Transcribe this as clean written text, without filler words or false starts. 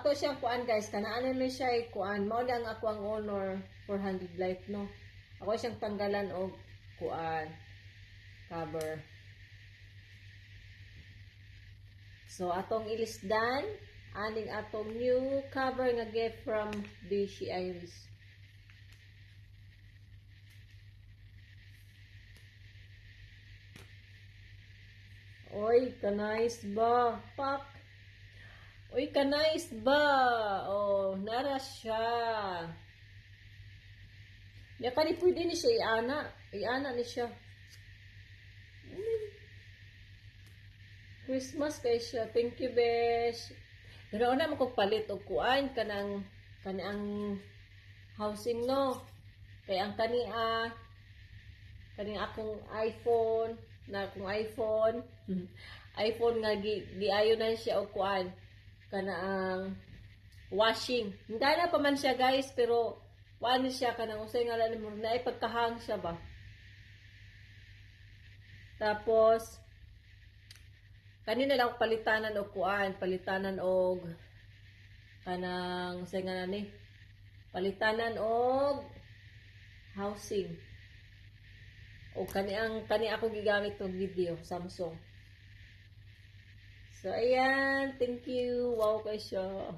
ato siyang kuan guys, kanaan na siya kuan, mao lang ako ang honor 400 light no. Ako siyang tanggalan og kuan cover. So atong ilisdan aning atong new cover nga gift from Bishi Iris. Oy, ka-nice ba? Pak. Oy, ka-nice ba? Oh, nara siya. Ya kani pwede ni siya iana. Iana ni siya. Christmas kay siya. Thank you, besh. Pero una mo kong palit og kuan kanang housing no. Kay ang kaning akong iPhone na akong iPhone nga giayo na siya og kuan kanang washing. Hindi na pa man siya guys pero wala siya kanang usay nga lang mo na ipagkahang siya ba. Tapos kanina lang palitanan og kuan, palitanan og kanang usay nga nani. Palitanan og housing. O kani ako gigamit ng video Samsung. So ayan, thank you. Wow kay siya.